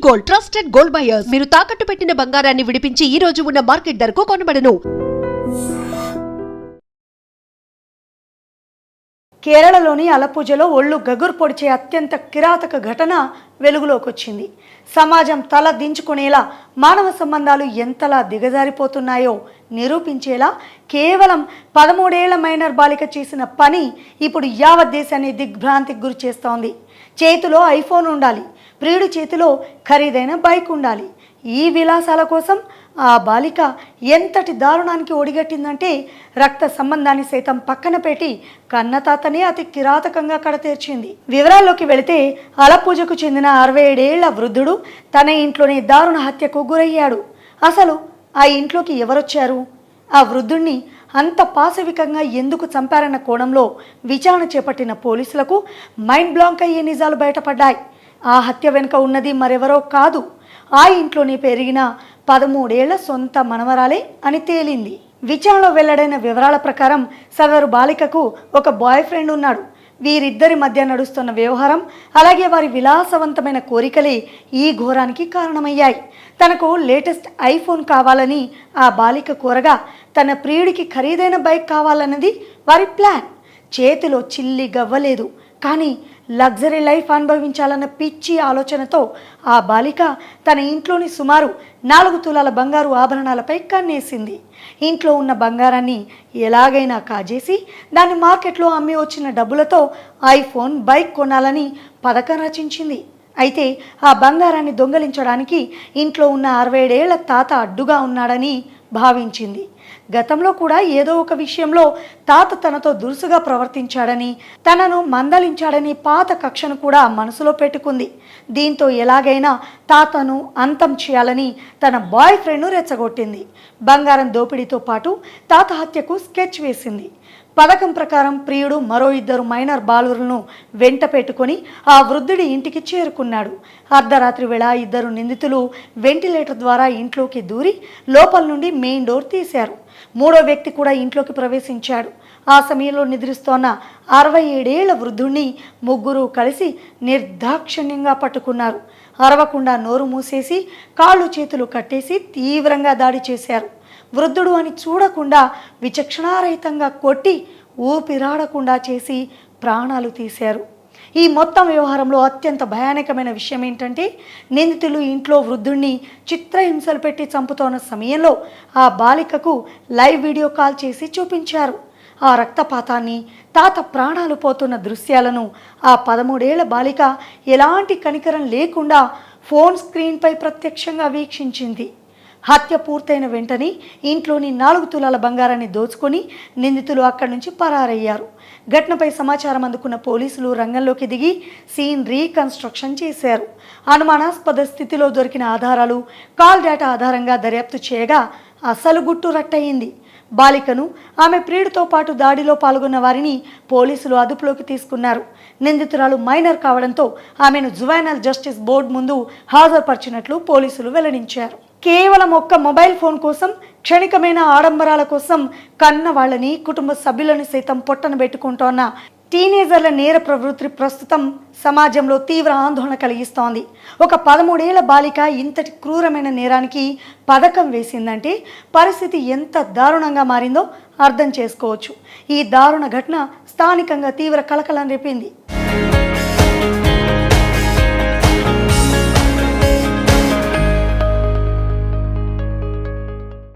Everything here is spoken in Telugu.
Gold, trusted gold buyers. మీరు తాకట్టు పెట్టిన బంగారాన్ని విడిపించి ఈ రోజు ఉన్న మార్కెట్ ధరకు కొనబడను. కేరళలోని అలప్పుజలో ఒళ్ళు గగురు పొడిచే అత్యంత కిరాతక ఘటన వెలుగులోకి వచ్చింది. సమాజం తల దించుకునేలా మానవ సంబంధాలు ఎంతలా దిగజారిపోతున్నాయో నిరూపించేలా కేవలం 13 ఏళ్ల మైనర్ బాలిక చేసిన పని ఇప్పుడు యావత్ దేశాన్ని దిగ్భ్రాంతికి గురి చేస్తోంది. చేతిలో ఐఫోన్ ఉండాలి, ప్రియుడి చేతిలో ఖరీదైన బైక్ ఉండాలి. ఈ విలాసాల కోసం ఆ బాలిక ఎంతటి దారుణానికి ఒడిగట్టిందంటే రక్త సంబంధాన్ని సైతం పక్కన పెట్టి కన్నతాతనే అతి కిరాతకంగా కడతీర్చింది. వివరాల్లోకి వెళితే అలప్పుజకు చెందిన 67 ఏళ్ల వృద్ధుడు తన ఇంట్లోనే దారుణ హత్యకు గురయ్యాడు. అసలు ఆ ఇంట్లోకి ఎవరొచ్చారు? ఆ వృద్ధుణ్ణి అంత పాశవికంగా ఎందుకు చంపారన్న కోణంలో విచారణ చేపట్టిన పోలీసులకు మైండ్ బ్లాంక్ అయ్యే నిజాలు బయటపడ్డాయి. ఆ హత్య వెనుక ఉన్నది మరెవరో కాదు, ఆ ఇంట్లోనే పెరిగిన 13 ఏళ్ల సొంత మనవరాలే అని తేలింది. విచారణలో వెల్లడైన వివరాల ప్రకారం సదరు బాలికకు ఒక బాయ్ ఫ్రెండ్ ఉన్నాడు. వీరిద్దరి మధ్య నడుస్తున్న వ్యవహారం అలాగే వారి విలాసవంతమైన కోరికలే ఈ ఘోరానికి కారణమయ్యాయి. తనకు లేటెస్ట్ ఐఫోన్ కావాలని ఆ బాలిక కోరగా తన ప్రియుడికి ఖరీదైన బైక్ కావాలన్నది వారి ప్లాన్. చేతిలో చిల్లి గవ్వలేదు, కానీ లగ్జరీ లైఫ్ అనుభవించాలన్న పిచ్చి ఆలోచనతో ఆ బాలిక తన ఇంట్లోని సుమారు 4 తులాల బంగారు ఆభరణాలపై కన్నేసింది. ఇంట్లో ఉన్న బంగారాన్ని ఎలాగైనా కాజేసి దాన్ని మార్కెట్లో అమ్మి వచ్చిన డబ్బులతో ఐఫోన్, బైక్ కొనాలని పథకం రచించింది. అయితే ఆ బంగారాన్ని దొంగలించడానికి ఇంట్లో ఉన్న 67 ఏళ్ల తాత అడ్డుగా ఉన్నాడని భావించింది. గతంలో కూడా ఏదో ఒక విషయంలో తాత తనతో దురుసుగా ప్రవర్తించాడని, తనను మందలించాడని పాత కక్షను కూడా మనసులో పెట్టుకుంది. దీంతో ఎలాగైనా తాతను అంతం చేయాలని తన బాయ్ ఫ్రెండ్ను రెచ్చగొట్టింది. బంగారం దోపిడీతో పాటు తాత హత్యకు స్కెచ్ వేసింది. పథకం ప్రకారం ప్రియుడు మరో 2 మైనర్ బాలురులను వెంట పెట్టుకొని ఆ వృద్ధుడి ఇంటికి చేరుకున్నాడు. అర్ధరాత్రి వేళ 2 నిందితులు వెంటిలేటర్ ద్వారా ఇంట్లోకి దూరి లోపల నుండి మెయిన్ డోర్ తీశారు. 3వ వ్యక్తి కూడా ఇంట్లోకి ప్రవేశించాడు. ఆ సమయంలో నిద్రిస్తోన్న 67 ఏళ్ల వృద్ధుణ్ణి ముగ్గురు కలిసి నిర్దాక్షిణ్యంగా పట్టుకున్నారు. అరవకుండా నోరు మూసేసి కాళ్ళు చేతులు కట్టేసి తీవ్రంగా దాడి చేశారు. వృద్ధుడు అని చూడకుండా విచక్షణారహితంగా కొట్టి ఊపిరాడకుండా చేసి ప్రాణాలు తీశారు. ఈ మొత్తం వ్యవహారంలో అత్యంత భయానకమైన విషయం ఏంటంటే నిందితులు ఇంట్లో వృద్ధుణ్ణి చిత్రహింసలు పెట్టి చంపుతోన్న సమయంలో ఆ బాలికకు లైవ్ వీడియో కాల్ చేసి చూపించారు. ఆ రక్తపాతాన్ని, తాత ప్రాణాలు పోతున్న దృశ్యాలను ఆ 13 ఏళ్ల బాలిక ఎలాంటి కనికరం లేకుండా ఫోన్ స్క్రీన్పై ప్రత్యక్షంగా వీక్షించింది. హత్య పూర్తయిన వెంటనే ఇంట్లోని 4 తులాల బంగారాన్ని దోచుకొని నిందితులు అక్కడి నుంచి పరారయ్యారు. ఘటనపై సమాచారం అందుకున్న పోలీసులు రంగంలోకి దిగి సీన్ రీకన్స్ట్రక్షన్ చేశారు. అనుమానాస్పద స్థితిలో దొరికిన ఆధారాలు, కాల్ డేటా ఆధారంగా దర్యాప్తు చేయగా అసలు గుట్టు రట్టయింది. బాలికను, ఆమె ప్రియుడితో పాటు దాడిలో పాల్గొన్న వారిని పోలీసులు అదుపులోకి తీసుకున్నారు. నిందితురాలు మైనర్ కావడంతో ఆమెను జువైనల్ జస్టిస్ బోర్డు ముందు హాజరుపరిచినట్లు పోలీసులు వెల్లడించారు. కేవలం ఒక్క మొబైల్ ఫోన్ కోసం, క్షణికమైన ఆడంబరాల కోసం కన్న వాళ్ళని, కుటుంబ సభ్యులను సైతం పొట్టన పెట్టుకుంటోన్న టీనేజర్ల నేర ప్రవృత్తి ప్రస్తుతం సమాజంలో తీవ్ర ఆందోళన కలిగిస్తోంది. ఒక 13 ఏళ్ల బాలిక ఇంతటి క్రూరమైన నేరానికి పథకం వేసిందంటే పరిస్థితి ఎంత దారుణంగా మారిందో అర్థం చేసుకోవచ్చు. ఈ దారుణ ఘటన స్థానికంగా తీవ్ర కలకలం రేపింది.